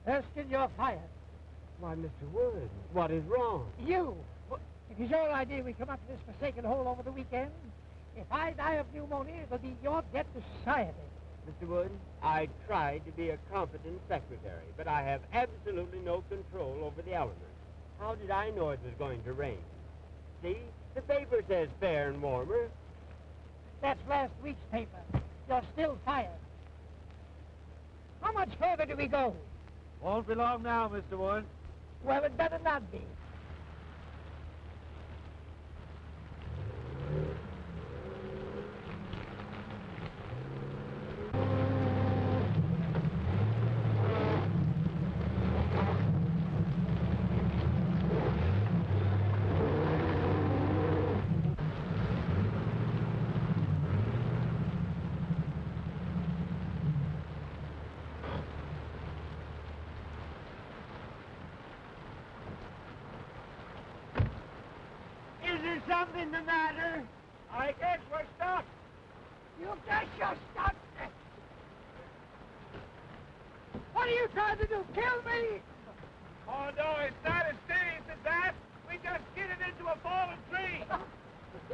Erskine, you're fired. Why, Mr. Wood, what is wrong? You! It is your idea we come up to this forsaken hole over the weekend. If I die of pneumonia, it'll be your debt to society. Mr. Wood, I tried to be a competent secretary, but I have absolutely no control over the elements. How did I know it was going to rain? See, the paper says fair and warmer. That's last week's paper. You're still fired. How much further do we go? Won't be long now, Mr. Wood. Well, it better not be. Something the matter? I guess we're stuck. You guess you're stuck. What are you trying to do? Kill me? Oh, no, it's not as serious as that. We just skidded into a fallen tree.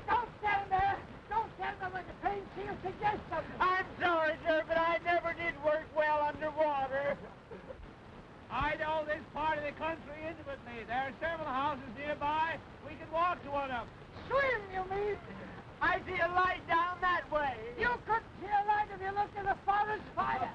Don't stand there. Don't stand there like a trained seal. Suggest something. I'm sorry, sir, but I never did work well underwater. I know this part of the country intimately. There are several houses nearby. We can walk to one of them. Swim, you mean? I see a light down that way. You couldn't see a light if you looked at the forest fire.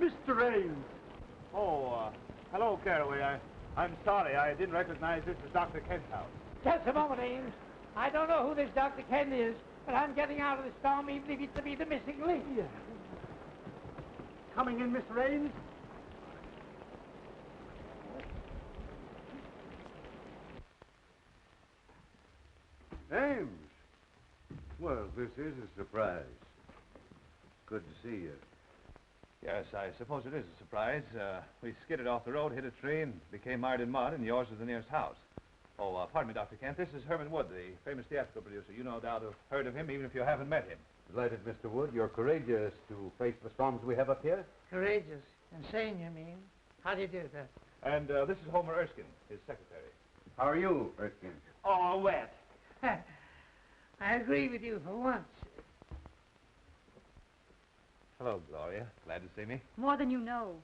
Mr. Ames. Oh, hello, Caraway. I'm sorry. I didn't recognize this as Dr. Kent's house. Just a moment, Ames. I don't know who this Dr. Kent is, but I'm getting out of the storm even if it's to be the missing link. Yeah. Coming in, Mr. Ames? Ames! Well, this is a surprise. Good to see you. Yes, I suppose it is a surprise. We skidded off the road, hit a tree, and became mired in mud, and yours is the nearest house. Oh, pardon me, Dr. Kent. This is Herman Wood, the famous theatrical producer. You no doubt have heard of him, even if you haven't met him. Delighted, Mr. Wood. You're courageous to face the storms we have up here. Courageous. Insane, you mean? How do you do that? And this is Homer Erskine, his secretary. How are you, Erskine? Oh, wet. I agree with you for once. Hello, Gloria. Glad to see me. More than you know.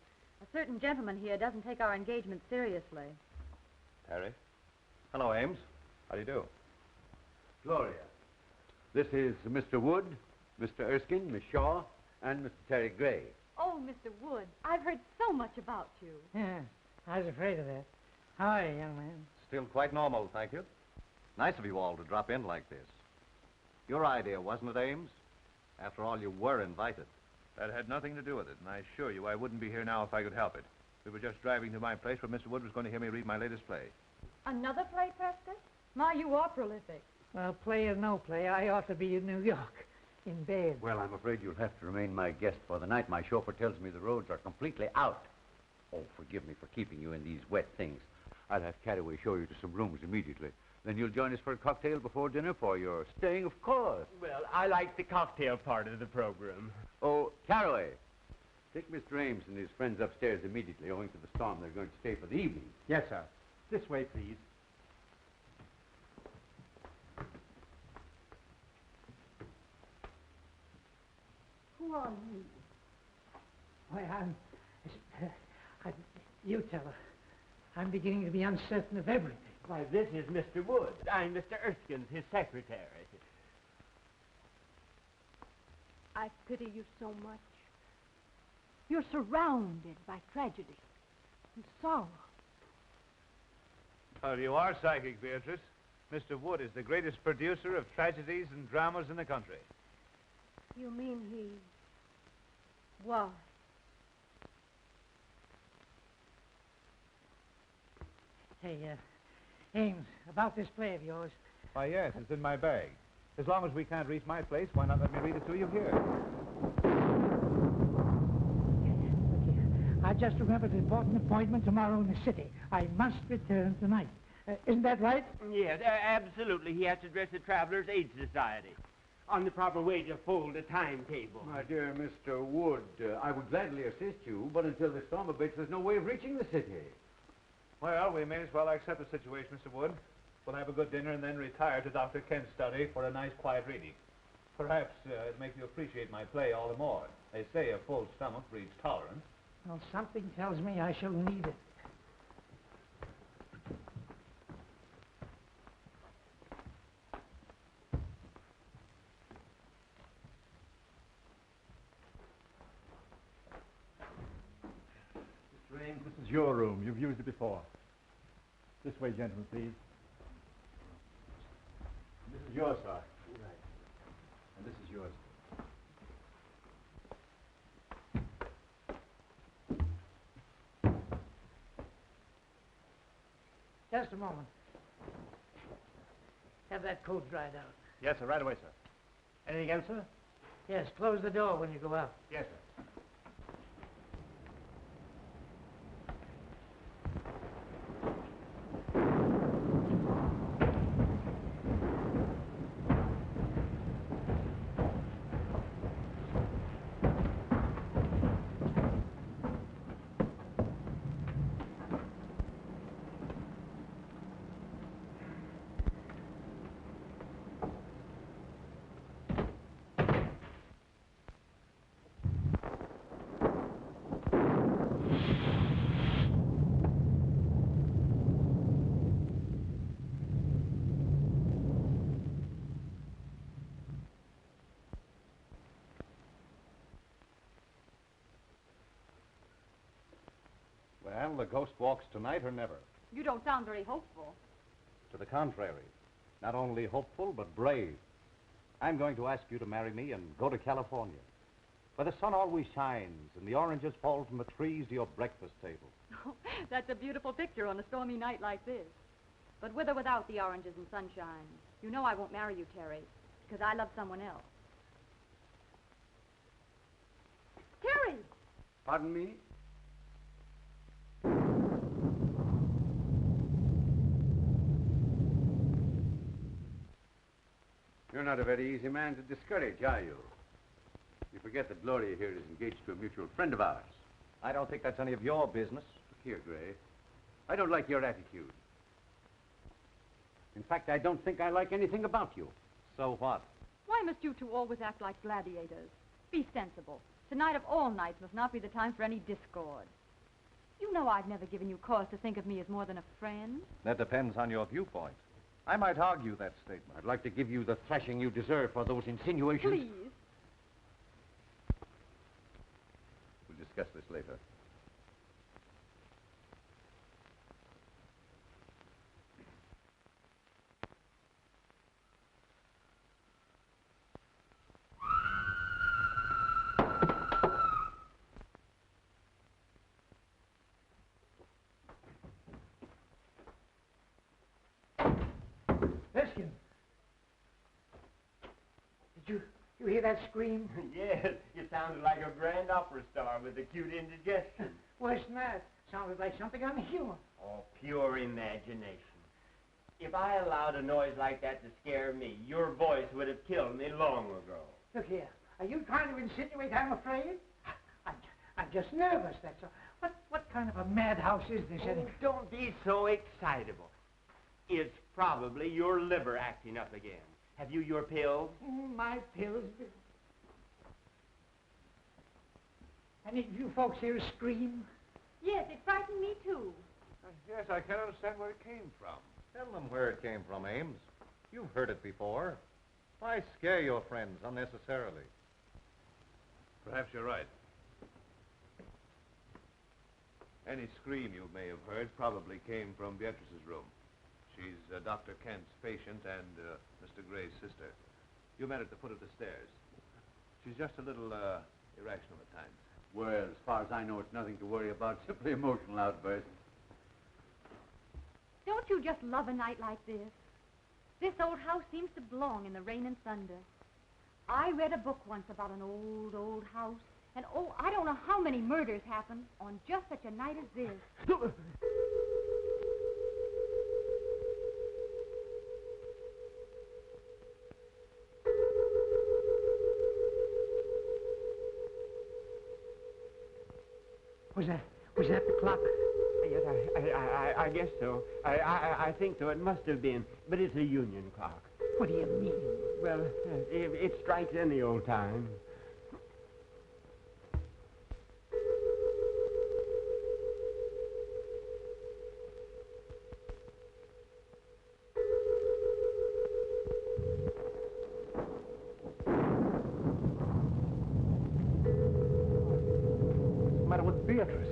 A certain gentleman here doesn't take our engagement seriously. Harry. Hello, Ames. How do you do? Gloria. This is Mr. Wood, Mr. Erskine, Miss Shaw, and Mr. Terry Gray. Oh, Mr. Wood, I've heard so much about you. Yeah, I was afraid of that. How are you, young man? Still quite normal, thank you. Nice of you all to drop in like this. Your idea, wasn't it, Ames? After all, you were invited. That had nothing to do with it, and I assure you I wouldn't be here now if I could help it. We were just driving to my place where Mr. Wood was going to hear me read my latest play. Another play, Preston? My, you are prolific. Well, play or no play, I ought to be in New York, in bed. Well, I'm afraid you'll have to remain my guest for the night. My chauffeur tells me the roads are completely out. Oh, forgive me for keeping you in these wet things. I'll have Caraway show you to some rooms immediately. Then you'll join us for a cocktail before dinner for your staying, of course. Well, I like the cocktail part of the program. Oh, Caraway, take Mr. Ames and his friends upstairs immediately. Owing to the storm, they're going to stay for the evening. Yes, sir. This way, please. Who are you? Why, you tell her. I'm beginning to be uncertain of everything. Why, this is Mr. Wood. I'm Mr. Erskine, his secretary. I pity you so much. You're surrounded by tragedy and sorrow. Well, you are psychic, Beatrice. Mr. Wood is the greatest producer of tragedies and dramas in the country. You mean he was? Hey, Ames, about this play of yours. Why, yes, it's in my bag. As long as we can't reach my place, why not let me read it to you here? Look here. I just remembered an important appointment tomorrow in the city. I must return tonight. Isn't that right? Yes, absolutely. He has to address the Travelers' Aid Society on the proper way to fold a timetable. My dear Mr. Wood, I would gladly assist you, but until the storm abates, there's no way of reaching the city. Well, we may as well accept the situation, Mr. Wood. We'll have a good dinner and then retire to Dr. Kent's study for a nice, quiet reading. Perhaps it'll make you appreciate my play all the more. They say a full stomach breeds tolerance. Well, something tells me I shall need it. Mr. Ames, this is your room. You've used it before. This way, gentlemen, please. This is yours, sir. Right. And this is yours. Just a moment. Have that coat dried out. Yes, sir. Right away, sir. Anything else, sir? Yes, close the door when you go out. Yes, sir. Well, the ghost walks tonight or never. You don't sound very hopeful. To the contrary. Not only hopeful, but brave. I'm going to ask you to marry me and go to California, where the sun always shines and the oranges fall from the trees to your breakfast table. That's a beautiful picture on a stormy night like this. But with or without the oranges and sunshine, you know I won't marry you, Terry, because I love someone else. Terry! Pardon me? You're not a very easy man to discourage, are you? You forget that Gloria here is engaged to a mutual friend of ours. I don't think that's any of your business. Look here, Gray. I don't like your attitude. In fact, I don't think I like anything about you. So what? Why must you two always act like gladiators? Be sensible. Tonight of all nights must not be the time for any discord. You know I've never given you cause to think of me as more than a friend. That depends on your viewpoint. I might argue that statement. I'd like to give you the thrashing you deserve for those insinuations. Please. We'll discuss this later. Erskine. Did you hear that scream? Yes, you sounded like a grand opera star with acute indigestion. Worse than that. Sounded like something on the humor. Oh, pure imagination. If I allowed a noise like that to scare me, your voice would have killed me long ago. Look here. Are you trying to insinuate I'm afraid? I'm just nervous, that's all. What kind of a madhouse is this Oh, anyway? don't be so excitable. It's probably your liver acting up again. Have you your pills? My pills. Any of you folks here scream? Yes, it frightened me too. Yes, I can't understand where it came from. Tell them where it came from, Ames. You've heard it before. Why scare your friends unnecessarily? Perhaps you're right. Any scream you may have heard probably came from Beatrice's room. She's Dr. Kent's patient and Mr. Gray's sister. You met at the foot of the stairs. She's just a little irrational at times. Well, as far as I know, it's nothing to worry about. Simply emotional outbursts. Don't you just love a night like this? This old house seems to belong in the rain and thunder. I read a book once about an old, old house, and oh, I don't know how many murders happened on just such a night as this. Was that the clock? Yes, I guess so. I think so. It must have been. But it's a union clock. What do you mean? Well, it strikes any old time. What's the matter with Beatrice?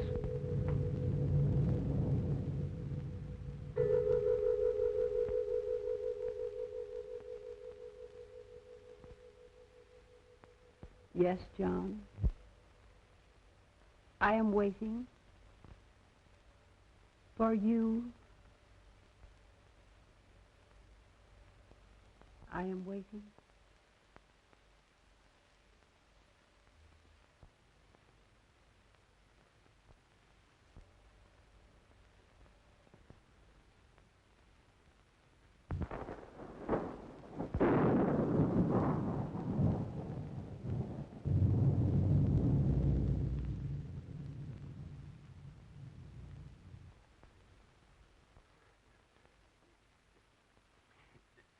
Yes, John. I am waiting for you. I am waiting.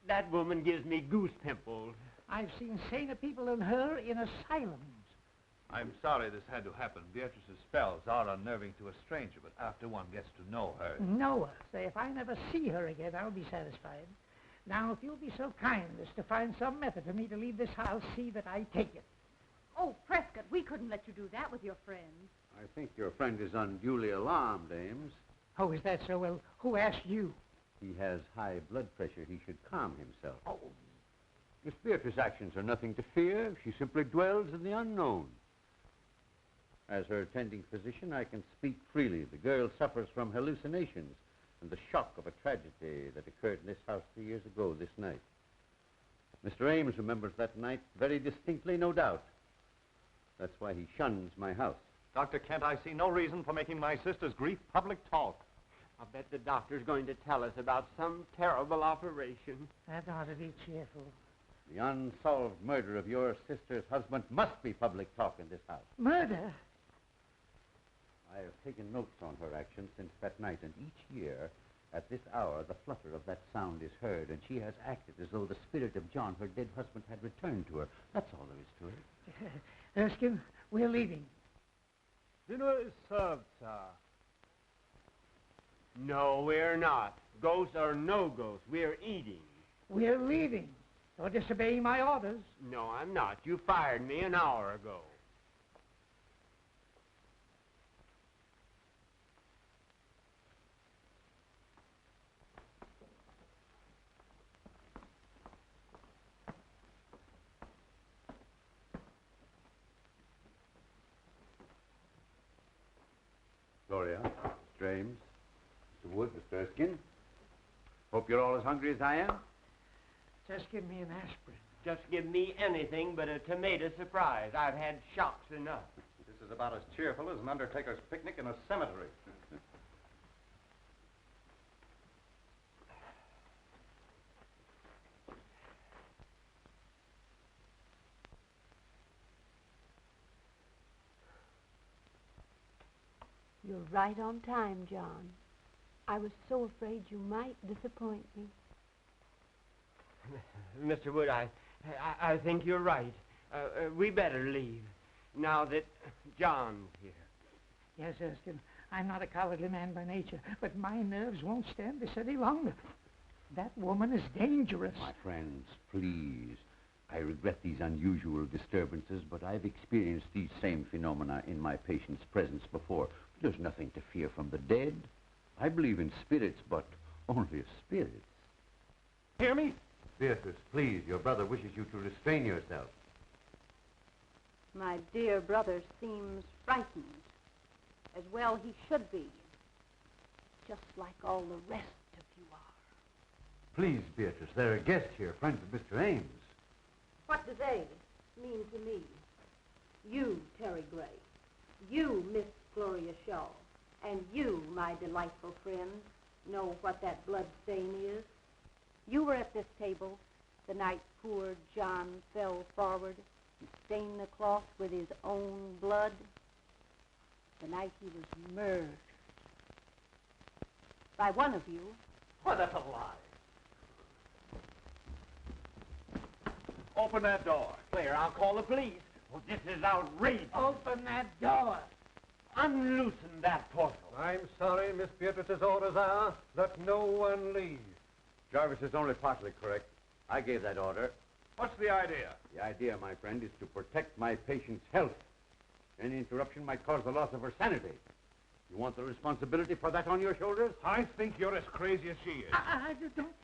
That woman gives me goose pimples. I've seen saner people than her in asylums. I'm sorry this had to happen. Beatrice's spells are unnerving to a stranger, but after one gets to know her... Know her. Say, if I never see her again, I'll be satisfied. Now, if you'll be so kind as to find some method for me to leave this house, see that I take it. Oh, Prescott, we couldn't let you do that with your friends. I think your friend is unduly alarmed, Ames. Oh, is that so? Well, who asked you? He has high blood pressure. He should calm himself. Oh, Miss Beatrice's actions are nothing to fear. She simply dwells in the unknown. As her attending physician, I can speak freely. The girl suffers from hallucinations and the shock of a tragedy that occurred in this house 3 years ago this night. Mr. Ames remembers that night very distinctly, no doubt. That's why he shuns my house. Dr. Kent, I see no reason for making my sister's grief public talk. I'll bet the doctor's going to tell us about some terrible operation. that ought to be cheerful. The unsolved murder of your sister's husband must be public talk in this house. Murder? I have taken notes on her actions since that night, and each year, at this hour, the flutter of that sound is heard, and she has acted as though the spirit of John, her dead husband, had returned to her. That's all there is to it. Erskine, we're leaving. Dinner is served, sir. No, we're not. Ghosts or no ghosts, we're eating. We're leaving. You're disobeying my orders. No, I'm not. You fired me an hour ago. Gloria, Mr. Ames, Mr. Wood, Mr. Erskine. Hope you're all as hungry as I am. Just give me an aspirin. Just give me anything but a tomato surprise. I've had shocks enough. This is about as cheerful as an undertaker's picnic in a cemetery. You're right on time, John. I was so afraid you might disappoint me. Mr. Wood, I think you're right. We better leave, now that John's here. Yes, Erskine, I'm not a cowardly man by nature, but my nerves won't stand this any longer. That woman is dangerous. My friends, please. I regret these unusual disturbances, but I've experienced these same phenomena in my patient's presence before. There's nothing to fear from the dead. I believe in spirits, but only spirits. Hear me? Beatrice, please, your brother wishes you to restrain yourself. My dear brother seems frightened. As well he should be. Just like all the rest of you are. Please, Beatrice, there are guests here, friends of Mr. Ames. What do they mean to me? You, Terry Gray. You, Miss Gloria Shaw. And you, my delightful friend, know what that blood stain is. You were at this table the night poor John fell forward and stained the cloth with his own blood. The night he was murdered. By one of you. Why, that's a lie. Open that door. Claire, I'll call the police. Oh, this is outrageous. Open that door. Unloosen that portal. I'm sorry, Miss Beatrice's orders are that no one leave. Jarvis is only partly correct. I gave that order. What's the idea? The idea, my friend, is to protect my patient's health. Any interruption might cause the loss of her sanity. You want the responsibility for that on your shoulders? I think you're as crazy as she is.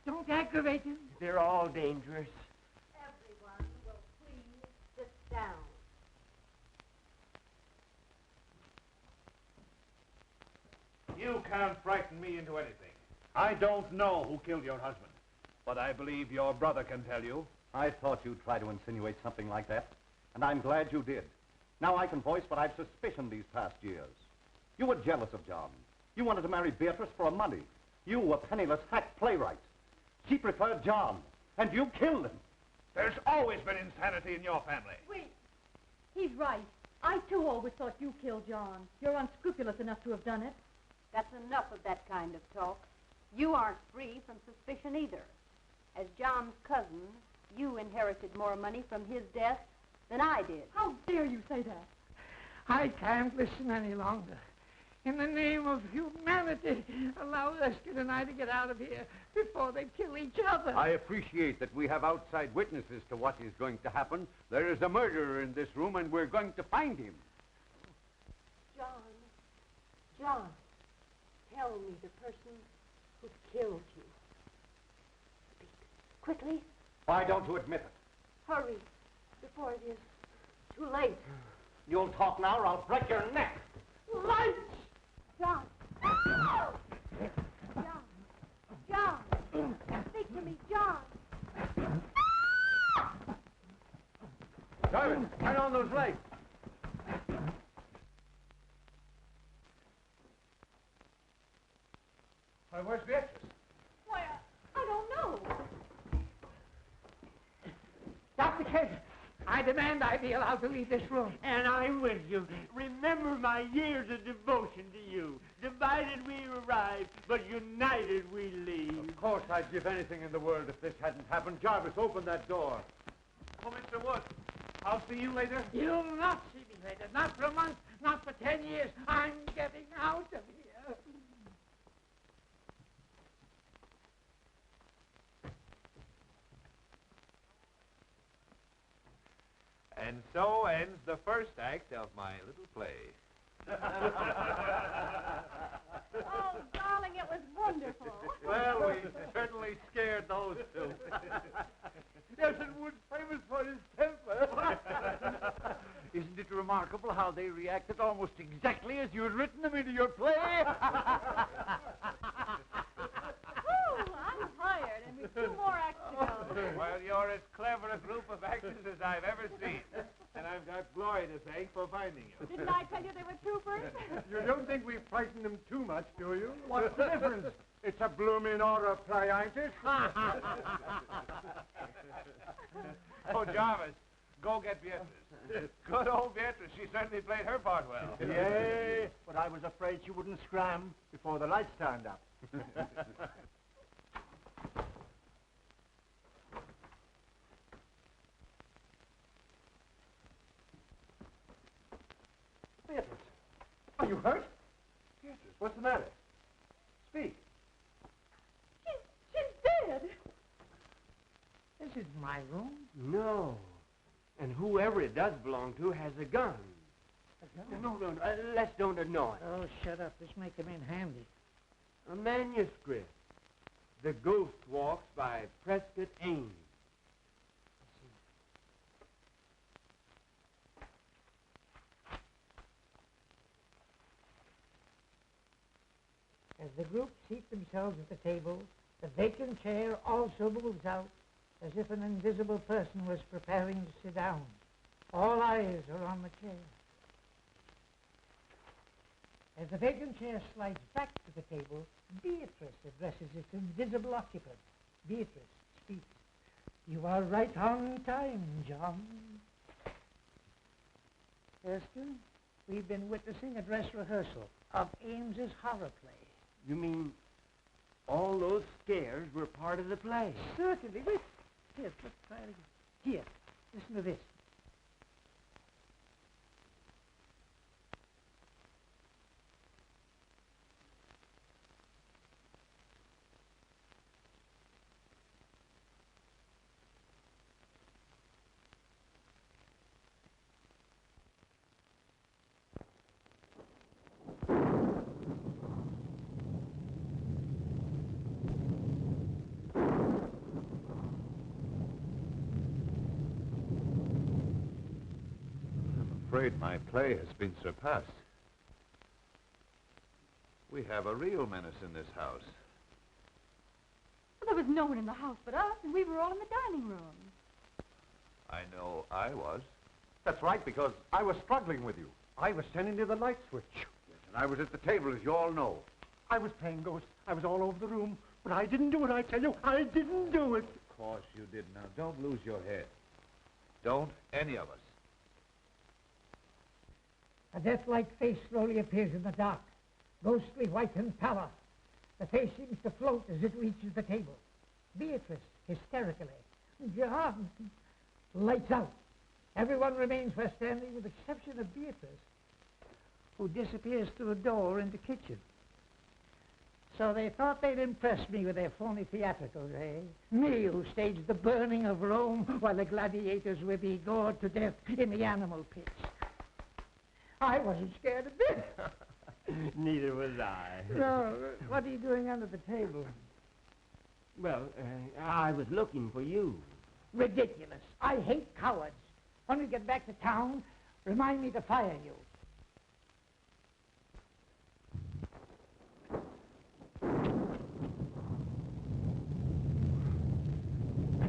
Don't aggravate him. They're all dangerous. Everyone will please sit down. You can't frighten me into anything. I don't know who killed your husband, but I believe your brother can tell you. I thought you'd try to insinuate something like that, and I'm glad you did. Now I can voice what I've suspicioned these past years. You were jealous of John. You wanted to marry Beatrice for money. You, a penniless hack playwright. She preferred John, and you killed him. There's always been insanity in your family. Wait. He's right. I, too, always thought you killed John. You're unscrupulous enough to have done it. That's enough of that kind of talk. You aren't free from suspicion either. As John's cousin, you inherited more money from his death than I did. How dare you say that? I can't listen any longer. In the name of humanity, allow Erskine and I to get out of here before they kill each other. I appreciate that we have outside witnesses to what is going to happen. There is a murderer in this room, and we're going to find him. John, tell me the person who killed you. Speak quickly. Why don't you admit it? Hurry, before it is too late. You'll talk now or I'll break your neck. Lights! John! John! Speak to me, John! Jarvis, turn on those lights. Where's Beatrice? Why, I don't know. Dr. Kent, I demand I be allowed to leave this room. And I'm with you. Remember my years of devotion to you. Divided we arrive, but united we leave. Of course, I'd give anything in the world if this hadn't happened. Jarvis, open that door. Oh, Mr. Wood, I'll see you later. You'll not see me later. Not for a month, not for 10 years. I'm getting out of here. And so ends the first act of my little play. Oh, darling, it was wonderful. Well, we certainly scared those two. Nelson Wood's famous for his temper. Isn't it remarkable how they reacted almost exactly as you had written them into your play? I'm tired, and we've 2 more acts to go. Well, you're as clever a group of actors as I've ever seen. And I've got Glory to thank for finding you. Didn't I tell you they were troopers? You don't think we frightened them too much, do you? What's the difference? It's a bloomin' horror play, ain't it? Oh, Jarvis, Go get Beatrice. Good old Beatrice. She certainly played her part well. Yay, but I was afraid she wouldn't scram before the lights turned up. Beatrice, are you hurt? Beatrice, what's the matter? Speak. She's dead. This isn't my room. No. And whoever it does belong to has a gun. A gun? No, let's don't annoy. Oh, shut up. This may come in handy. A manuscript. The Ghost Walks by Prescott Ames. As the group seat themselves at the table, the vacant chair also moves out, as if an invisible person was preparing to sit down. All eyes are on the chair. As the vacant chair slides back to the table, Beatrice addresses its invisible occupant. Beatrice speaks. You are right on time, John. Erskine, we've been witnessing a dress rehearsal of Ames's horror play. You mean all those scares were part of the play? Certainly. Wait. Here, let's try it again. Here, listen to this. I'm afraid my play has been surpassed. We have a real menace in this house. Well, there was no one in the house but us, and we were all in the dining room. I know I was. That's right, because I was struggling with you. I was standing near the light switch. Yes, and I was at the table, as you all know. I was playing ghost. I was all over the room. But I didn't do it, I tell you. I didn't do it. Of course you did. Now, don't lose your head. Don't any of us. A death-like face slowly appears in the dark, ghostly white and pallor. The face seems to float as it reaches the table. Beatrice, hysterically. John! Lights out. Everyone remains where standing with the exception of Beatrice, who disappears through a door in the kitchen. So they thought they'd impress me with their phony theatricals, eh? Me, who staged the burning of Rome while the gladiators were being gored to death in the animal pits. I wasn't scared a bit. Neither was I. No, what are you doing under the table? Well, I was looking for you. Ridiculous. I hate cowards. When we get back to town, remind me to fire you.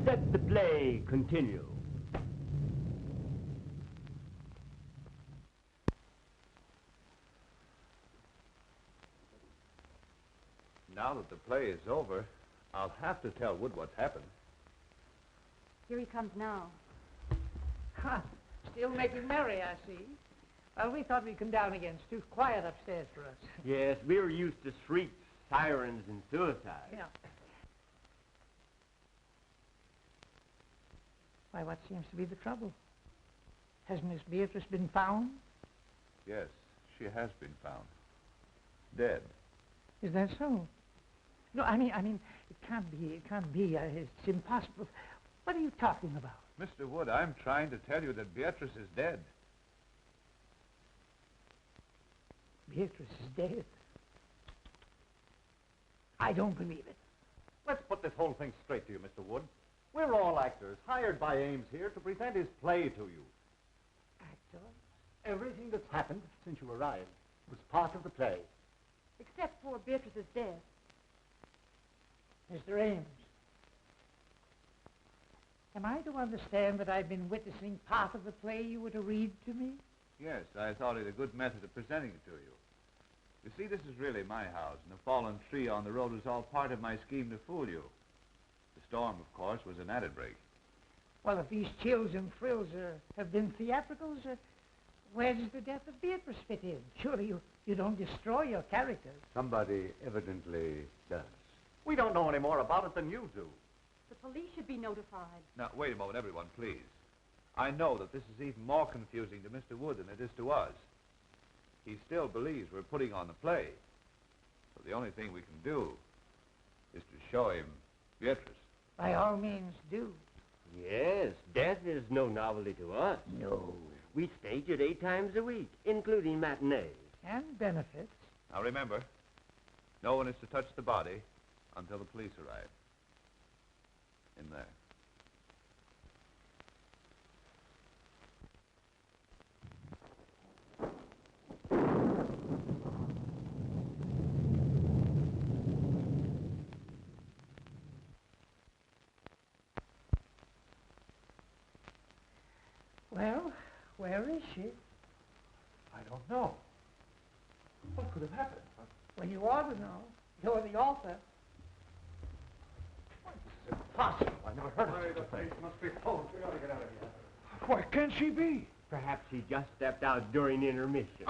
Let the play continue. Now that the play is over, I'll have to tell Wood what's happened. Here he comes now. Ha! Still making merry, I see. Well, we thought we'd come down again. It's too quiet upstairs for us. Yes, we're used to shrieks, sirens, and suicide. Yeah. Why, what seems to be the trouble? Has Miss Beatrice been found? Yes, she has been found. Dead. Is that so? No, I mean, it can't be. It's impossible. What are you talking about? Mr. Wood, I'm trying to tell you that Beatrice is dead. Beatrice is dead. I don't believe it. Let's put this whole thing straight to you, Mr. Wood. We're all actors, hired by Ames here to present his play to you. Actor? Everything that's happened since you arrived was part of the play. Except for Beatrice's death. Mr. Ames, am I to understand that I've been witnessing part of the play you were to read to me? Yes, I thought it a good method of presenting it to you. You see, this is really my house, and the fallen tree on the road was all part of my scheme to fool you. The storm, of course, was an added break. Well, if these chills and thrills have been theatricals, where does the death of Beatrice fit in? Surely you don't destroy your characters. Somebody evidently does. We don't know any more about it than you do. The police should be notified. Now, wait a moment, everyone, please. I know that this is even more confusing to Mr. Wood than it is to us. He still believes we're putting on the play. So the only thing we can do is to show him Beatrice. By all means, do. Yes, death is no novelty to us. No. We stage it 8 times a week, including matinees. And benefits. Now remember, no one is to touch the body until the police arrive. In there. Well, where is she? I don't know. What could have happened? Well, you ought to know. You're the author. This is impossible. I never heard of it. The place must be full. We gotta get out of here. Where can she be? Perhaps he just stepped out during intermission.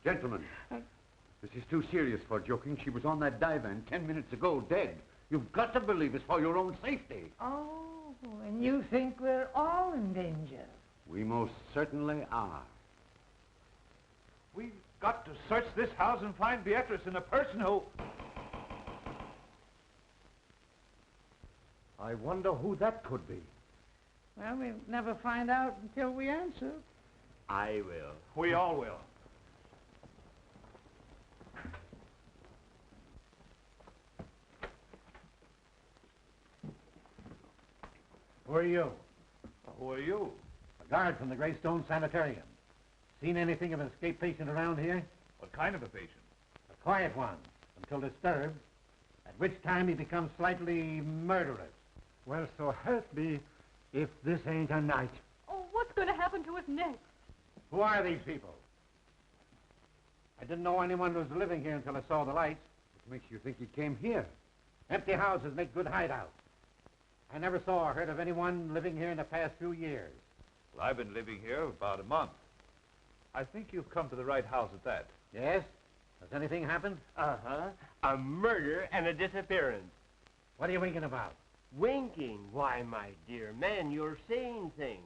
Gentlemen, this is too serious for joking. She was on that divan 10 minutes ago, dead. You've got to believe it's for your own safety. Oh, and you think we're all in danger? We most certainly are. We've got to search this house and find Beatrice and a person who... I wonder who that could be. Well, we'll never find out until we answer. I will. We all will. Who are you? Who are you? A guard from the Greystone Sanitarium. Seen anything of an escaped patient around here? What kind of a patient? A quiet one, until disturbed, at which time he becomes slightly murderous. Well, so help me if this ain't a night. Oh, what's going to happen to us next? Who are these people? I didn't know anyone was living here until I saw the lights. What makes you think he came here? Empty houses make good hideouts. I never saw or heard of anyone living here in the past few years. Well, I've been living here about a month. I think you've come to the right house at that. Yes? Has anything happened? Uh-huh. A murder and a disappearance. What are you winking about? Winking? Why, my dear man, you're saying things.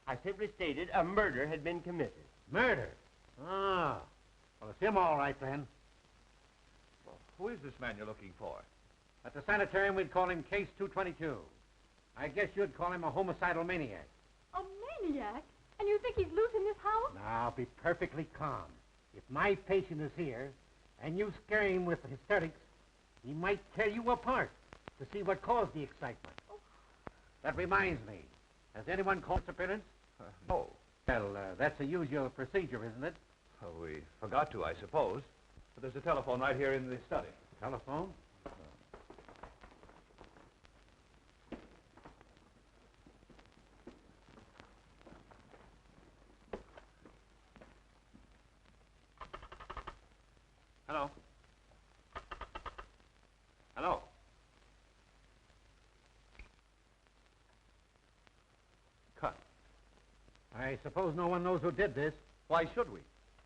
I simply stated a murder had been committed. Murder? Ah. Well, it's him all right, then. Well, who is this man you're looking for? At the sanitarium, we'd call him Case 222. I guess you'd call him a homicidal maniac. A maniac? And you think he's loose in this house? Now, be perfectly calm. If my patient is here, and you scare him with hysterics, he might tear you apart to see what caused the excitement. Oh. That reminds me. Has anyone called this appearance? No. Well, that's a usual procedure, isn't it? Well, we forgot to, I suppose. But there's a telephone right here in the study. Telephone? Hello? Hello? Cut. I suppose no one knows who did this. Why should we?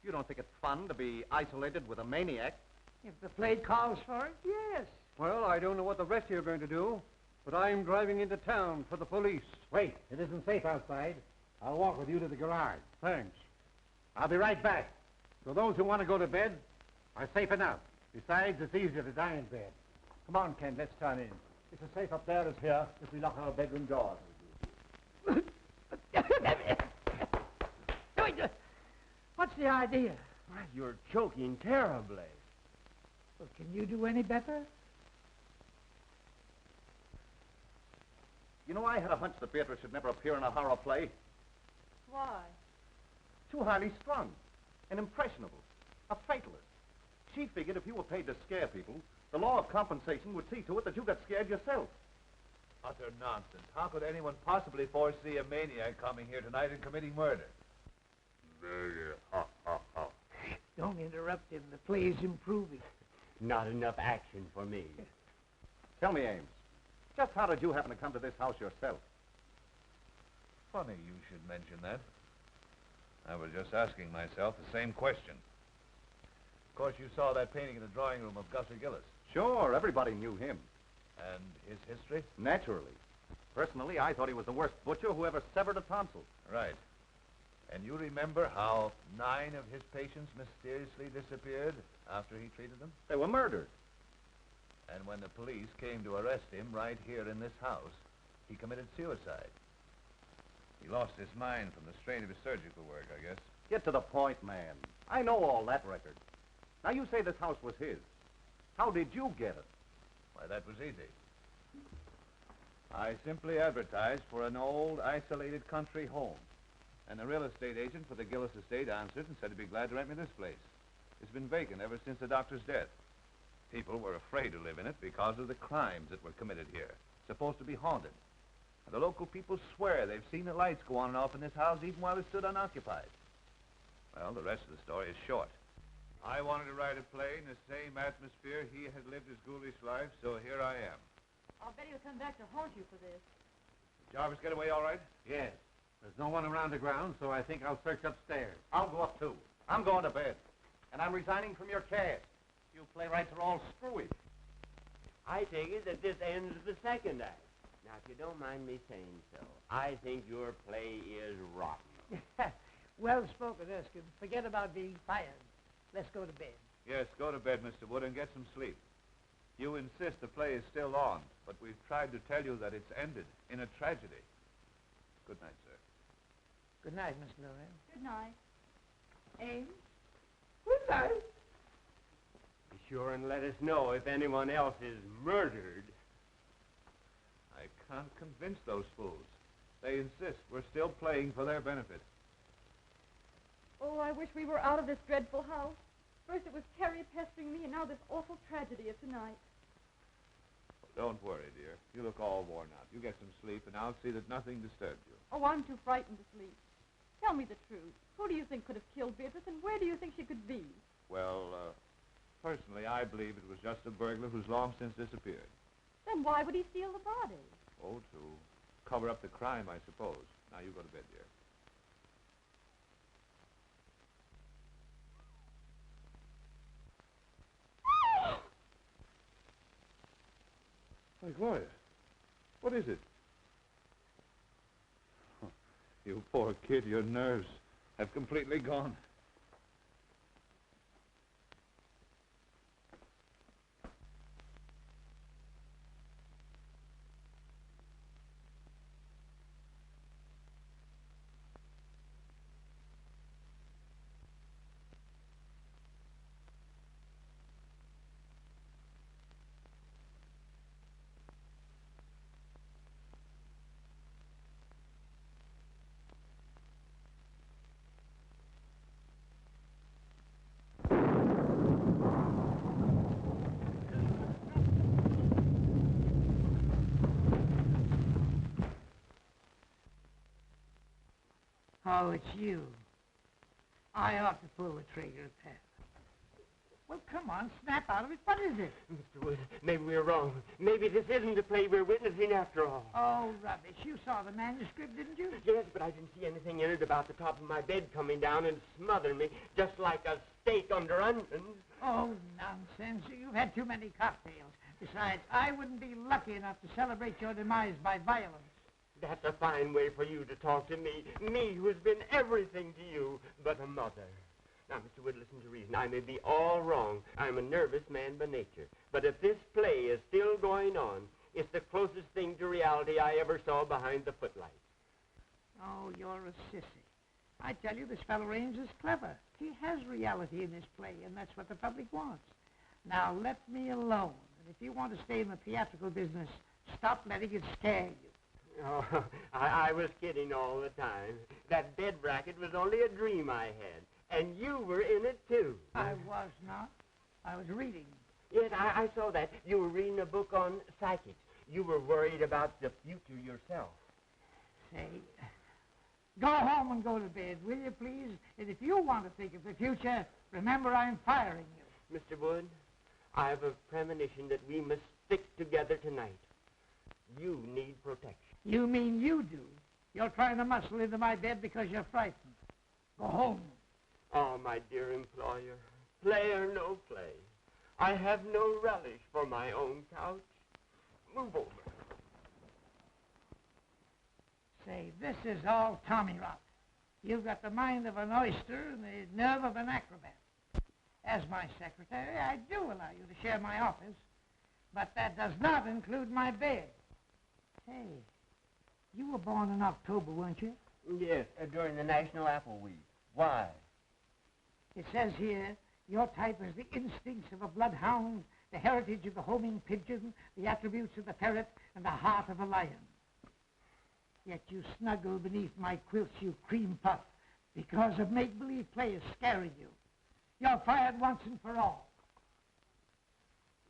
You don't think it's fun to be isolated with a maniac? If the play calls for it, yes. Well, I don't know what the rest of you are going to do, but I'm driving into town for the police. Wait, it isn't safe outside. I'll walk with you to the garage. Thanks. I'll be right back. So those who want to go to bed are safe enough. Besides, it's easier to die in bed. Come on, Ken, let's turn in. It's as safe up there as here if we lock our bedroom doors. What's the idea? Why, you're choking terribly. Well, can you do any better? You know, I had a hunch that Beatrice should never appear in a horror play. Why? Too highly strung and impressionable. A fatalist. She figured if you were paid to scare people, the law of compensation would see to it that you got scared yourself. Utter nonsense. How could anyone possibly foresee a maniac coming here tonight and committing murder? Don't interrupt him. The play's improving. Not enough action for me. Tell me, Ames, just how did you happen to come to this house yourself? Funny you should mention that. I was just asking myself the same question. Of course, you saw that painting in the drawing room of Gusser Gillis. Sure, everybody knew him. And his history? Naturally. Personally, I thought he was the worst butcher who ever severed a tonsil. Right. And you remember how 9 of his patients mysteriously disappeared after he treated them? They were murdered. And when the police came to arrest him right here in this house, he committed suicide. He lost his mind from the strain of his surgical work, I guess. Get to the point, man. I know all that record. Now, you say this house was his. How did you get it? Why, that was easy. I simply advertised for an old, isolated country home. And the real estate agent for the Gillis estate answered and said he'd be glad to rent me this place. It's been vacant ever since the doctor's death. People were afraid to live in it because of the crimes that were committed here. It's supposed to be haunted. And the local people swear they've seen the lights go on and off in this house even while it stood unoccupied. Well, the rest of the story is short. I wanted to write a play in the same atmosphere he had lived his ghoulish life, so here I am. I'll bet he'll come back to haunt you for this. Jarvis get away all right? Yes. There's no one around the ground, so I think I'll search upstairs. I'll go up, too. I'm going to bed. And I'm resigning from your cast. You playwrights are all screwy. I take it that this ends the second act. Now, if you don't mind me saying so, I think your play is rotten. Well spoken, Erskine. Forget about being fired. Let's go to bed. Yes, go to bed, Mr. Wood, and get some sleep. You insist the play is still on, but we've tried to tell you that it's ended in a tragedy. Good night, sir. Good night, Miss Gloria. Good night. Ames? Good night. Be sure and let us know if anyone else is murdered. I can't convince those fools. They insist we're still playing for their benefit. Oh, I wish we were out of this dreadful house. First it was Terry pestering me, and now this awful tragedy of tonight. Don't worry, dear. You look all worn out. You get some sleep, and I'll see that nothing disturbs you. Oh, I'm too frightened to sleep. Tell me the truth. Who do you think could have killed Beatrice, and where do you think she could be? Well, personally, I believe it was just a burglar who's long since disappeared. Then why would he steal the body? Oh, to cover up the crime, I suppose. Now, you go to bed, dear. Why, Gloria, what is it? You poor kid, your nerves have completely gone. Oh, it's you. I ought to pull the trigger at that. Well, come on, snap out of it. What is it? Mr. Wood, maybe we're wrong. Maybe this isn't the play we're witnessing after all. Oh, rubbish. You saw the manuscript, didn't you? Yes, but I didn't see anything in it about the top of my bed coming down and smothering me, just like a steak under onions. Oh, nonsense. You've had too many cocktails. Besides, I wouldn't be lucky enough to celebrate your demise by violence. That's a fine way for you to talk to me. Me, who's been everything to you but a mother. Now, Mr. Wood, listen to reason. I may be all wrong. I'm a nervous man by nature. But if this play is still going on, it's the closest thing to reality I ever saw behind the footlights. Oh, you're a sissy. I tell you, this fellow Ames is clever. He has reality in this play, and that's what the public wants. Now, let me alone. And if you want to stay in the theatrical business, stop letting it scare you. Oh, I was kidding all the time. That bed bracket was only a dream I had, and you were in it, too. I was not. I was reading. Yes, I saw that. You were reading a book on psychics. You were worried about the future yourself. Say, go home and go to bed, will you, please? And if you want to think of the future, remember I'm firing you. Mr. Wood, I have a premonition that we must stick together tonight. You need protection. You mean you do? You're trying to muscle into my bed because you're frightened. Go home. Oh, my dear employer, play or no play, I have no relish for my own couch. Move over. Say, this is all tommy rot. You've got the mind of an oyster and the nerve of an acrobat. As my secretary, I do allow you to share my office, but that does not include my bed. Hey, you were born in October, weren't you? Yes, during the National Apple Week. Why? It says here, your type is the instincts of a bloodhound, the heritage of the homing pigeon, the attributes of the ferret, and the heart of a lion. Yet you snuggle beneath my quilts, you cream puff, because of make-believe players scaring you. You're fired once and for all.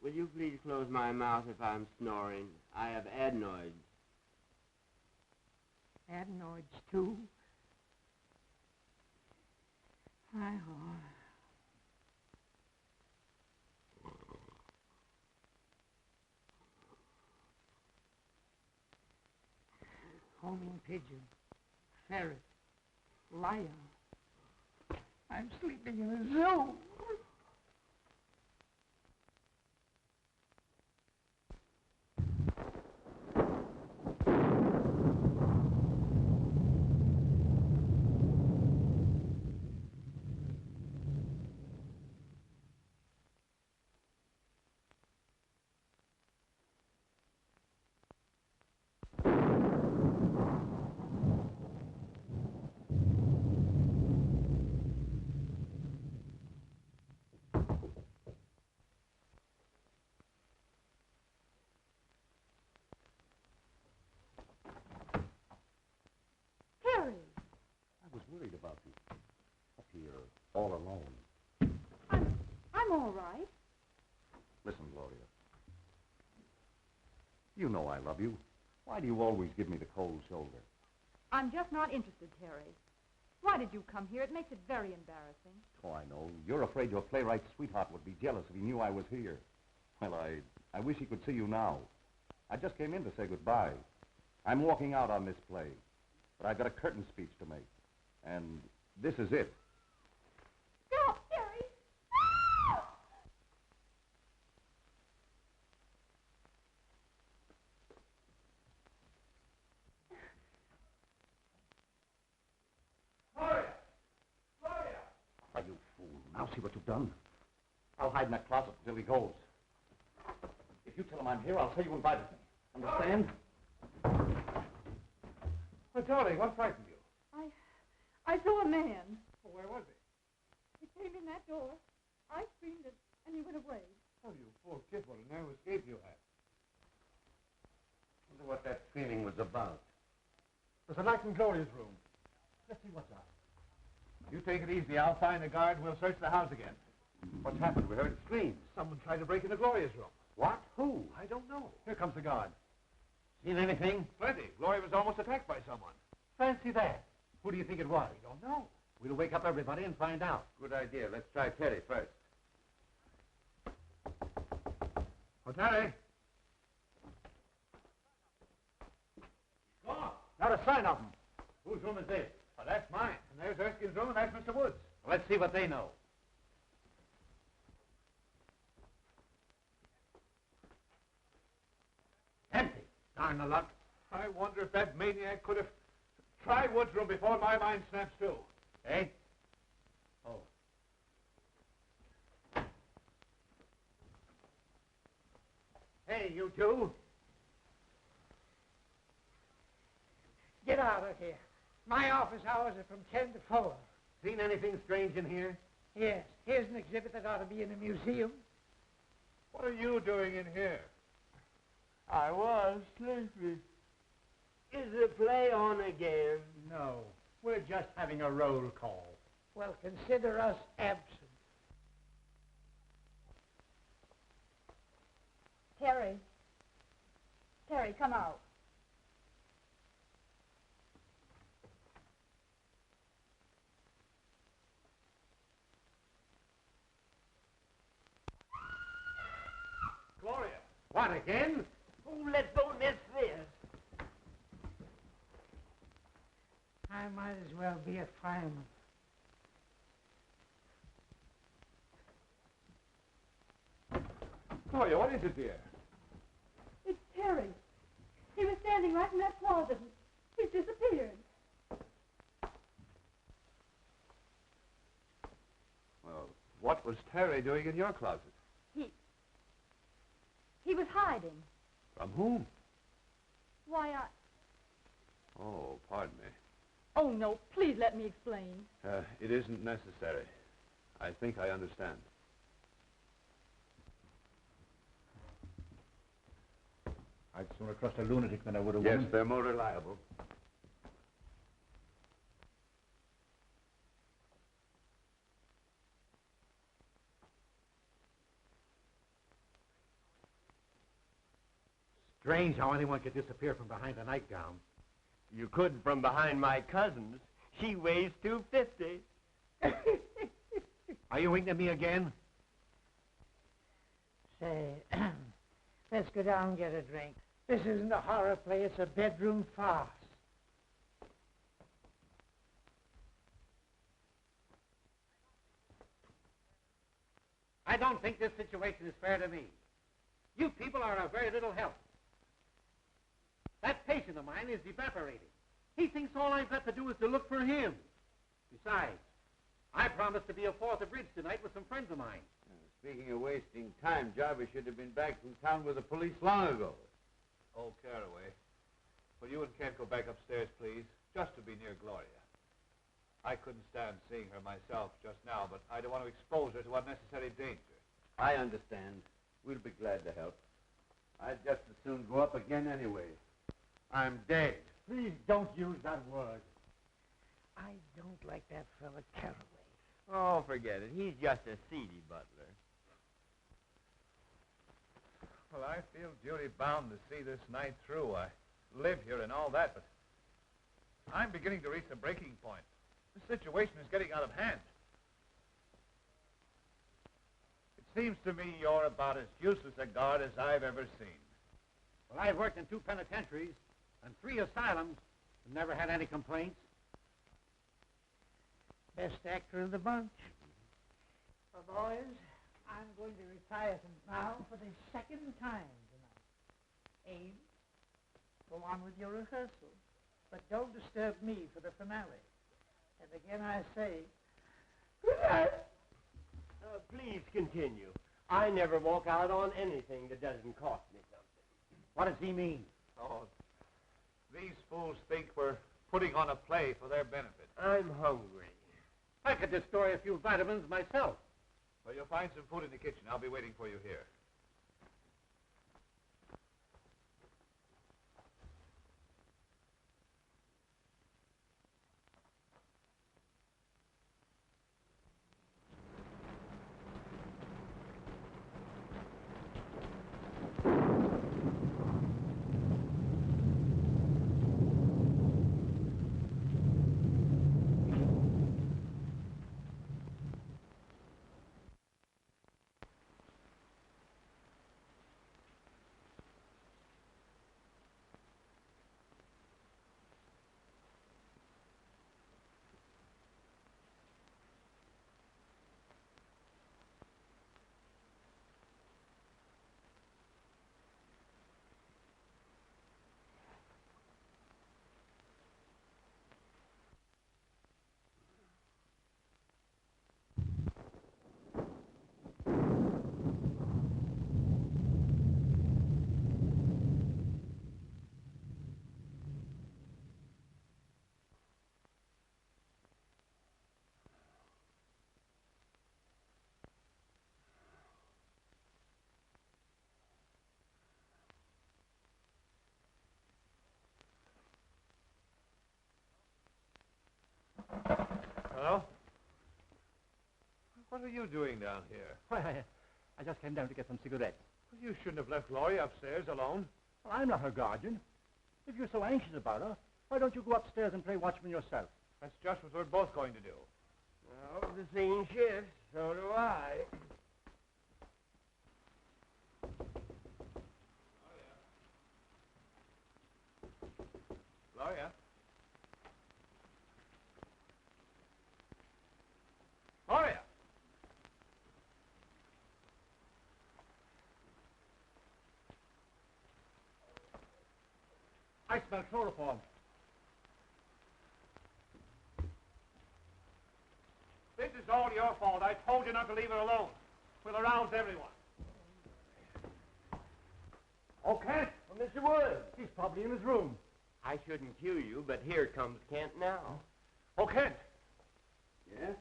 Will you please close my mouth if I'm snoring? I have adenoids. Adenoids, too? Hi-ho. Homing pigeon, ferret, lion. I'm sleeping in a zoo. I was worried about you. Up here, all alone. I'm all right. Listen, Gloria. You know I love you. Why do you always give me the cold shoulder? I'm just not interested, Terry. Why did you come here? It makes it very embarrassing. Oh, I know. You're afraid your playwright sweetheart would be jealous if he knew I was here. Well, I wish he could see you now. I just came in to say goodbye. I'm walking out on this play, but I've got a curtain speech to make. And this is it. Stop, Terry! Gloria! Gloria! Are you fool? Now see what you've done. I'll hide in that closet until he goes. If you tell him I'm here, I'll say you invited me. Understand? Well, darling, what frightened you? I saw a man. Well, where was he? He came in that door. I screamed and he went away. Oh, you poor kid, what a nervous escape you had. Wonder what that screaming was about. There's a light in Gloria's room. Let's see what's up. You take it easy. I'll find the guard and we'll search the house again. What's happened? We heard screams. Someone tried to break into Gloria's room. What? Who? I don't know. Here comes the guard. Seen anything? Plenty. Gloria was almost attacked by someone. Fancy that. Who do you think it was? We don't know. We'll wake up everybody and find out. Good idea. Let's try Terry first. Oh, Terry. Gone. Not a sign of him. Whose room is this? Oh, that's mine. And there's Erskine's room and that's Mr. Woods. Well, let's see what they know. Empty. Darn the luck. I wonder if that maniac could have tried Woods' room before my mind snaps to. Eh? Oh. Hey, you two. Get out of here. My office hours are from 10 to 4. Seen anything strange in here? Yes, here's an exhibit that ought to be in a museum. What are you doing in here? I was sleepy. Is the play on again? No. We're just having a roll call. Well, consider us absent. Terry. Terry, come out. Gloria. What, again? Oh, let's don't miss this. as well be a fireman. Gloria, what is it, dear? It's Terry. He was standing right in that closet. He's disappeared. Well, what was Terry doing in your closet? He was hiding. From whom? Why, Oh, pardon me. Oh, no, please let me explain. It isn't necessary. I think I understand. I'd sooner trust a lunatic than I would a Yes, woman. they're more reliable. Strange how anyone could disappear from behind a nightgown. You couldn't from behind my cousin's. She weighs 250. Are you winking at me again? Say, let's go down and get a drink. This isn't a horror play, it's a bedroom farce. I don't think this situation is fair to me. You people are of very little help. That patient of mine is evaporating. He thinks all I've got to do is to look for him. Besides, I promised to be a fourth of bridge tonight with some friends of mine. Speaking of wasting time, Jarvis should have been back from town with the police long ago. Oh, Caraway. Will you and Kent go back upstairs, please? Just to be near Gloria. I couldn't stand seeing her myself just now, but I don't want to expose her to unnecessary danger. I understand. We'll be glad to help. I'd just as soon go up again anyway. I'm dead. Please don't use that word. I don't like that fella Caraway. Oh, forget it. He's just a seedy butler. Well, I feel duty-bound to see this night through. I live here and all that, but I'm beginning to reach a breaking point. The situation is getting out of hand. It seems to me you're about as useless a guard as I've ever seen. Well, I've worked in 2 penitentiaries and 3 asylums and never had any complaints. Best actor of the bunch. Well, boys, I'm going to retire from now for the second time tonight. Ames, go on with your rehearsal, but don't disturb me for the finale. And again I say, good night. Please continue. I never walk out on anything that doesn't cost me something. What does he mean? Oh, these fools think we're putting on a play for their benefit. I'm hungry. I could destroy a few vitamins myself. Well, you'll find some food in the kitchen. I'll be waiting for you here. Hello? What are you doing down here? Why, I just came down to get some cigarettes. Well, you shouldn't have left Gloria upstairs alone. Well, I'm not her guardian. If you're so anxious about her, why don't you go upstairs and play watchman yourself? That's just what we're both going to do. Well, the scene shifts. So do I. Gloria? I smell chloroform. This is all your fault. I told you not to leave her alone. We'll arouse everyone. Okay. Well, Mr. Wood. He's probably in his room. I shouldn't cue you, but here comes Kent now. Oh, Kent. Yeah?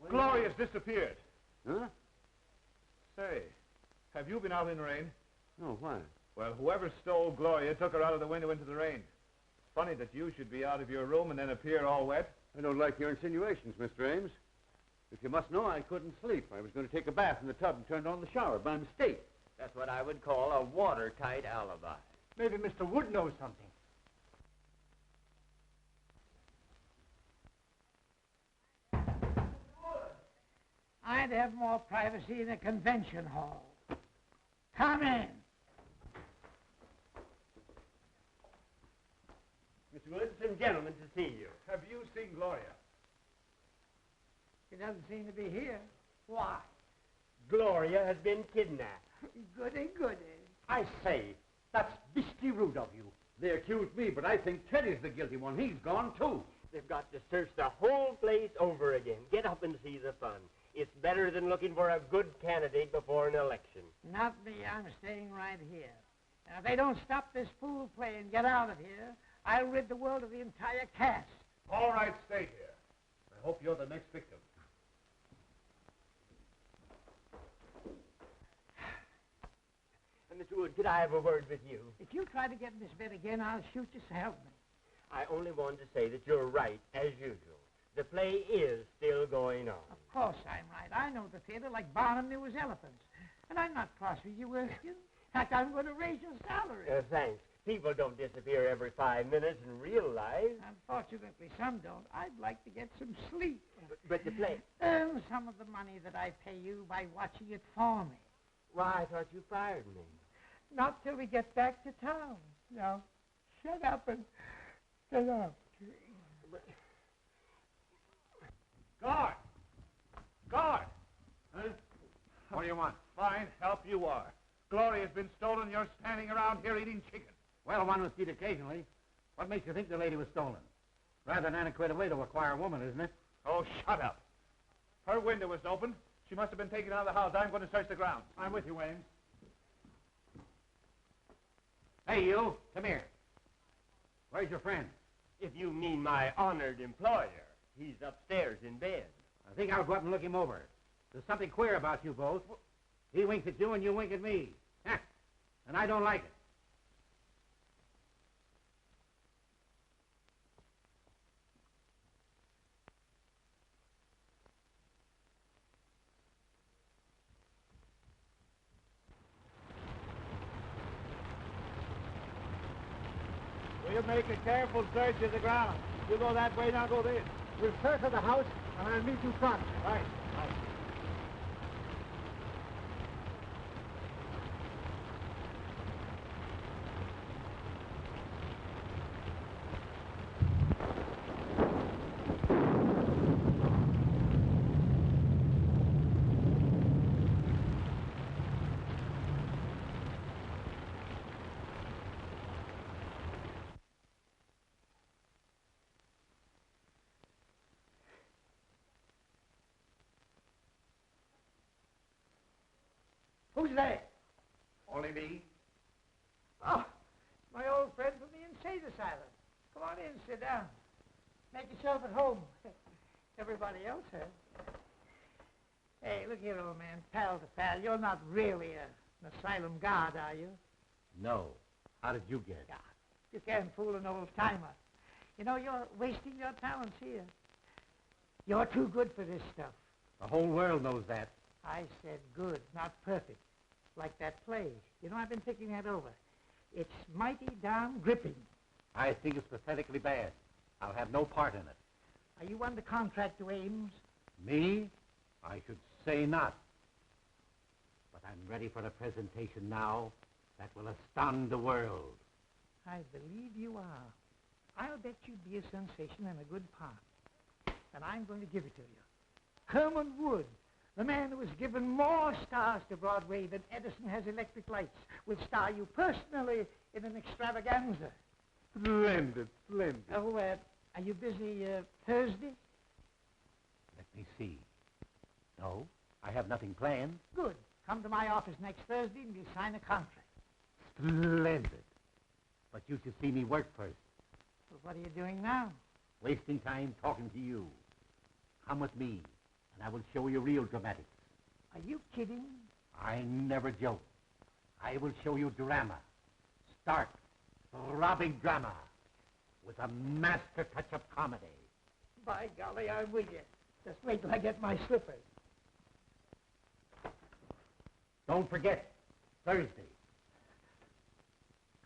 Gloria's disappeared. Huh? Say, have you been out in the rain? No, why? Well, whoever stole Gloria took her out of the window into the rain. Funny that you should be out of your room and then appear all wet. I don't like your insinuations, Mr. Ames. If you must know, I couldn't sleep. I was going to take a bath in the tub and turned on the shower by mistake. That's what I would call a watertight alibi. Maybe Mr. Wood knows something. I'd have more privacy in a convention hall. Come in. Mr. Wood, some gentlemen to see you. Have you seen Gloria? She doesn't seem to be here. Why? Gloria has been kidnapped. Goody, goody. I say, that's beastly rude of you. They accuse me, but I think Teddy's the guilty one. He's gone, too. They've got to search the whole place over again. Get up and see the fun. It's better than looking for a good candidate before an election. Not me. I'm staying right here. Now, if they don't stop this fool play and get out of here, I'll rid the world of the entire cast. All right, stay here. I hope you're the next victim. Mr. Wood, could I have a word with you? If you try to get in this bed again, I'll shoot you, so help me. I only wanted to say that you're right, as usual. The play is still going on. Of course I'm right. I know the theater like Barnum knew his elephants. And I'm not cross with you, Erskine. In fact, I'm going to raise your salary. Thanks. People don't disappear every 5 minutes in real life. Unfortunately, some don't. I'd like to get some sleep. But the play... Earn some of the money that I pay you by watching it for me. Why, I thought you fired me. Not till we get back to town. Now, shut up and get up. Guard! Guard! Huh? What do you want? Fine help you are. Gloria's been stolen. You're standing around here eating chicken. Well, one must eat occasionally. What makes you think the lady was stolen? Rather an antiquated way to acquire a woman, isn't it? Oh, shut up. Her window was open. She must have been taken out of the house. I'm going to search the grounds. I'm with you, Ames. Hey, you. Come here. Where's your friend? If you mean my honored employer, he's upstairs in bed. I think I'll go up and look him over. There's something queer about you both. He winks at you and you wink at me. Ha! And I don't like it. We'll make a careful search of the ground. You go that way, now go this. We'll search the house and I'll meet you front. Right. Who's there? Only me. Oh, my old friend from the insane asylum. Come on in, sit down. Make yourself at home. Everybody else has. Hey, look here, old man, pal to pal. You're not really an asylum guard, are you? No. How did you get it? God, you can't fool an old-timer. You know, you're wasting your talents here. You're too good for this stuff. The whole world knows that. I said good, not perfect. Like that play. You know, I've been thinking that over. It's mighty darn gripping. I think it's pathetically bad. I'll have no part in it. Are you under contract to Ames? Me? I should say not. But I'm ready for a presentation now that will astound the world. I believe you are. I'll bet you'd be a sensation and a good part. And I'm going to give it to you. Herman Wood, the man who has given more stars to Broadway than Edison has electric lights, will star you personally in an extravaganza. Splendid, splendid. Oh, are you busy Thursday? Let me see. No, I have nothing planned. Good. Come to my office next Thursday and we'll sign a contract. Splendid. But you should see me work first. Well, what are you doing now? Wasting time talking to you. Come with me, and I will show you real dramatics. Are you kidding? I never joke. I will show you drama. Stark, throbbing drama, with a master touch of comedy. By golly, I'm with you. Just wait till I get my slippers. Don't forget, Thursday.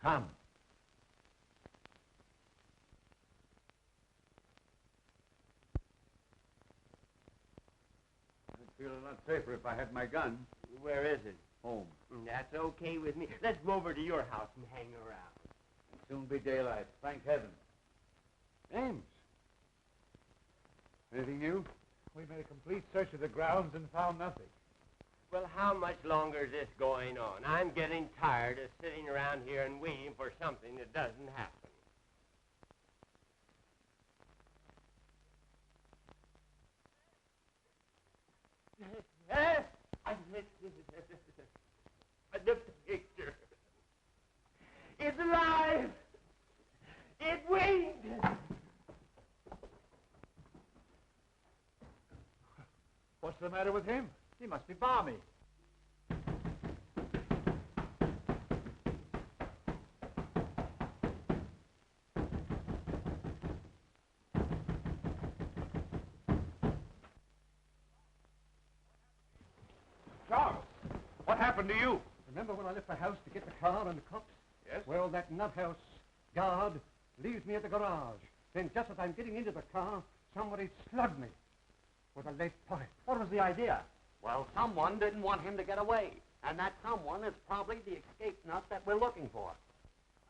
Come. I'd feel a lot safer if I had my gun. Where is it? Home. That's okay with me. Let's go over to your house and hang around. It'll soon be daylight. Thank heaven. Ames. Anything new? We made a complete search of the grounds and found nothing. Well, how much longer is this going on? I'm getting tired of sitting around here and waiting for something that doesn't happen. The picture. It's alive. It winged. What's the matter with him? He must be balmy. Charles, what happened to you? Remember when I left the house to get the car and the cops? Yes? Well, that nut house guard leaves me at the garage. Then just as I'm getting into the car, somebody slugged me with a lead pipe. What was the idea? Well, someone didn't want him to get away. And that someone is probably the escape nut that we're looking for.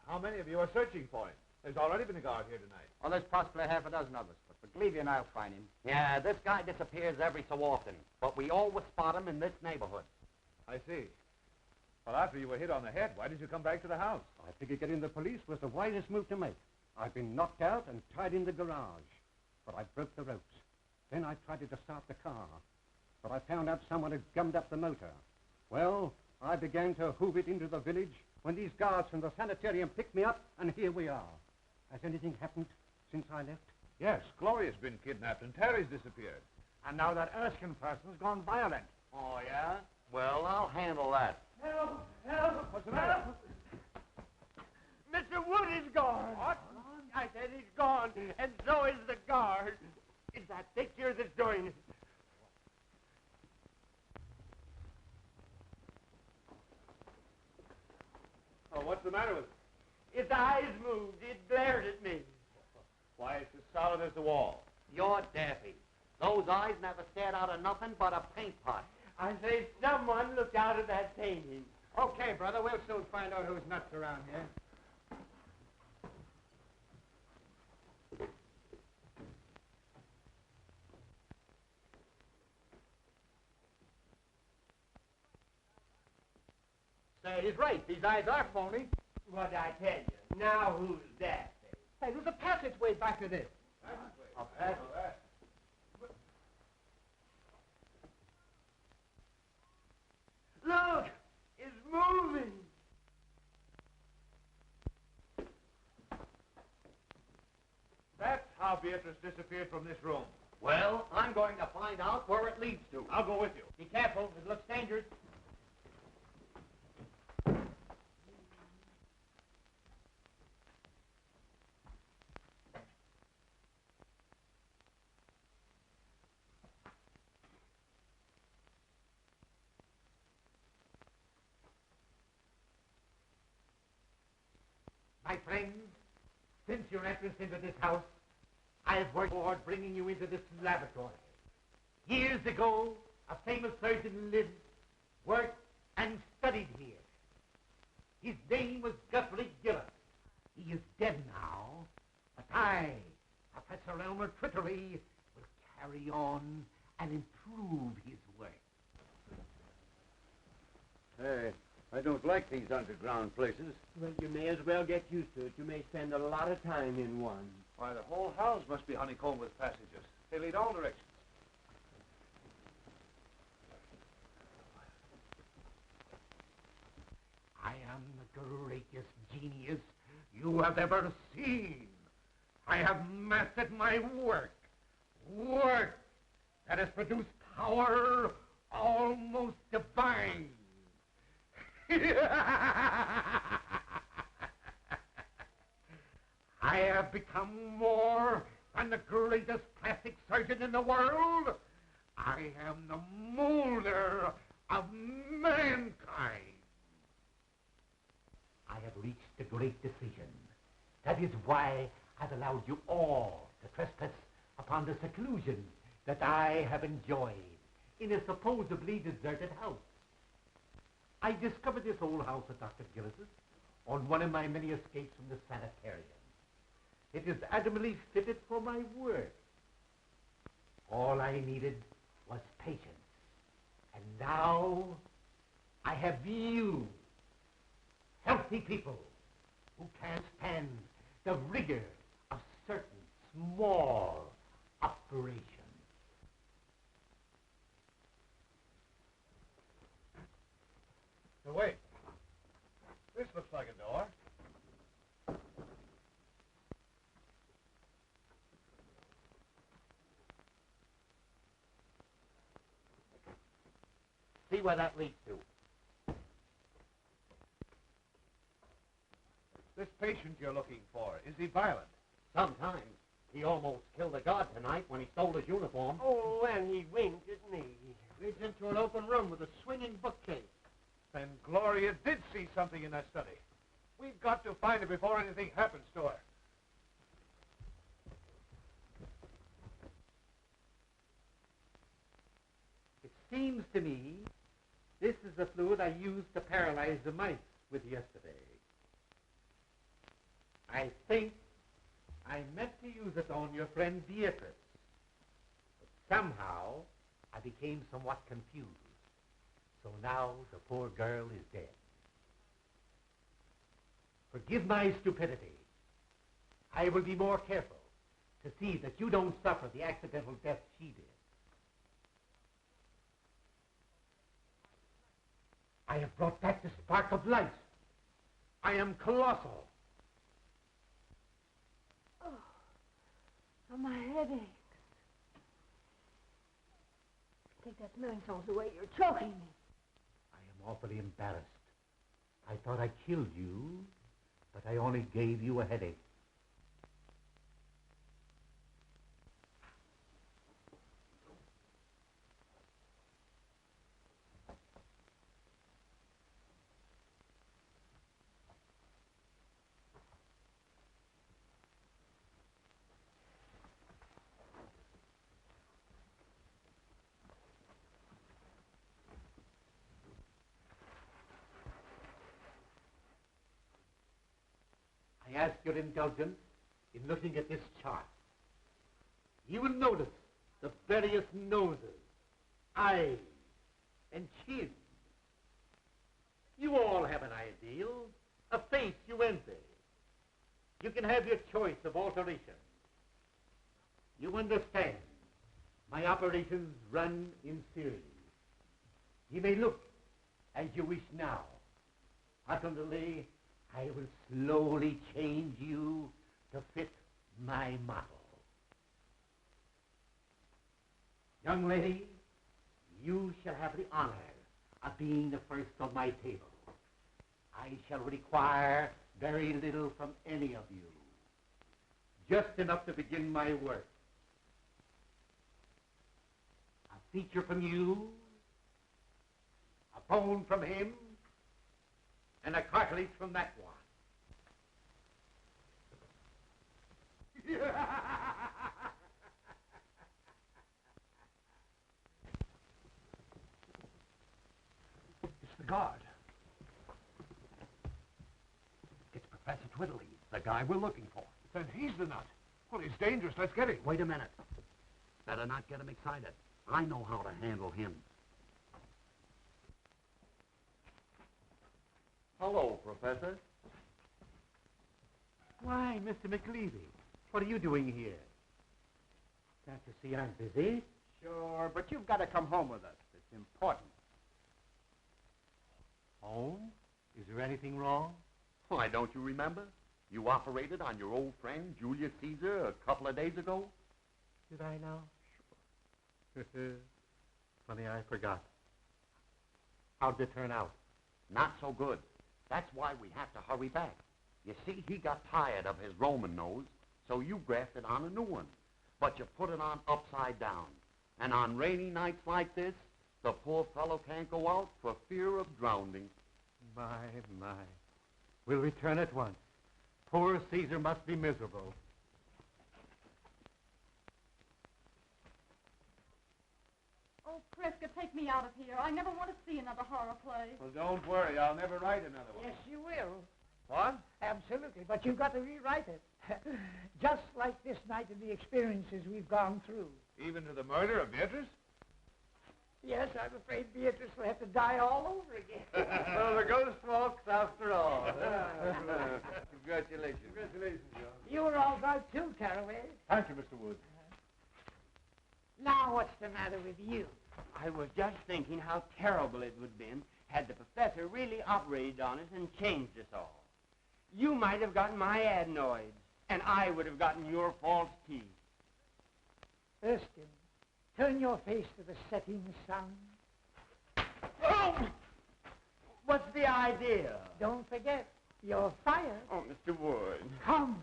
How many of you are searching for him? There's already been a guard here tonight. Well, there's possibly half a dozen of us, but believe you and I'll find him. Yeah, this guy disappears every so often, but we always spot him in this neighborhood. I see. Well, after you were hit on the head, why did you come back to the house? I figured getting the police was the wisest move to make. I've been knocked out and tied in the garage, but I broke the ropes. Then I tried to start the car, but I found out someone had gummed up the motor. Well, I began to hoof it into the village when these guards from the sanitarium picked me up, and here we are. Has anything happened since I left? Yes, Gloria's been kidnapped and Terry's disappeared. And now that Erskine person's gone violent. Oh, yeah? Well, I'll handle that. Help! Help! What's the matter? Mr. Wood is gone. What? I said he's gone, and so is the guard. It's that picture that's doing it. Oh, what's the matter with it? Its eyes moved. It glared at me. Why, it's as solid as the wall. You're daffy. Those eyes never stared out of nothing but a paint pot. I say someone looked out of that painting. Okay, brother, we'll soon find out who's nuts around here. Say, he's right. These eyes are phony. What'd I tell you? Now who's that? Hey, there's a passageway back to this. A passage. Look! It's moving! That's how Beatrice disappeared from this room. Well, I'm going to find out where it leads to. I'll go with you. Be careful. It looks dangerous. My friends, since your entrance into this house, I have worked toward bringing you into this laboratory. Years ago, a famous surgeon lived, worked, and studied here. His name was Guthrie Gillett. He is dead now, but I, Professor Elmer Twittery, will carry on and improve his work. Hey, I don't like these underground places. Well, you may as well get used to it. You may spend a lot of time in one. Why, the whole house must be honeycombed with passages. They lead all directions. I am the greatest genius you have ever seen. I have mastered my work. Work that has produced power almost divine. I have become more than the greatest plastic surgeon in the world. I am the molder of mankind. I have reached a great decision. That is why I've allowed you all to trespass upon the seclusion that I have enjoyed in a supposedly deserted house. I discovered this old house of Dr. Gillis's on one of my many escapes from the sanitarium. It is admirably fitted for my work. All I needed was patience. And now I have you, healthy people, who can't stand the rigor of certain small operations. Now, wait. This looks like a door. See where that leads to. This patient you're looking for, is he violent? Sometimes. He almost killed a guard tonight when he stole his uniform. Oh, and he winked at me. Leads into an open room with a swinging bookcase. Then Gloria did see something in that study. We've got to find her before anything happens to her. It seems to me this is the fluid I used to paralyze the mice with yesterday. I think I meant to use it on your friend Beatrice. But somehow I became somewhat confused. So now the poor girl is dead. Forgive my stupidity. I will be more careful to see that you don't suffer the accidental death she did. I have brought back the spark of life. I am colossal. Oh, my head aches. Take that smelling salts away. You're choking me. I am awfully embarrassed. I thought I killed you, but I only gave you a headache. I ask your indulgence in looking at this chart. You will notice the various noses, eyes, and chins. You all have an ideal, a face you envy. You can have your choice of alterations. You understand, my operations run in series. You may look as you wish now. Ultimately, I will slowly change you to fit my model. Young lady, you shall have the honor of being the first on my table. I shall require very little from any of you. Just enough to begin my work. A feature from you, a bone from him, and a cartilage from that one. It's the guard. It's Professor Twiddly, the guy we're looking for. Then he's the nut. Well, he's dangerous. Let's get him. Wait a minute. Better not get him excited. I know how to handle him. Hello, Professor. Why, Mr. McLeavy, what are you doing here? Can't you see I'm busy? Sure, but you've got to come home with us. It's important. Home? Is there anything wrong? Why, don't you remember? You operated on your old friend Julius Caesar a couple of days ago. Did I now? Sure. Funny, I forgot. How'd it turn out? Not so good. That's why we have to hurry back. You see, he got tired of his Roman nose, so you grafted on a new one. But you put it on upside down. And on rainy nights like this, the poor fellow can't go out for fear of drowning. My. We'll return at once. Poor Caesar must be miserable. Oh, Prescott, take me out of here. I never want to see another horror play. Well, don't worry. I'll never write another one. Yes, you will. What? Absolutely, but you've got to rewrite it. Just like this night and the experiences we've gone through. Even to the murder of Beatrice? Yes, I'm afraid Beatrice will have to die all over again. Well, the ghost walks after all. Congratulations. Congratulations, John. You were all right too, Caraway. Thank you, Mr. Wood. Now what's the matter with you? I was just thinking how terrible it would have been had the professor really operated on us and changed us all. You might have gotten my adenoids, and I would have gotten your false teeth. Erskine, turn your face to the setting sun. Oh! What's the idea? Don't forget, you're fired. Oh, Mr. Wood. Come.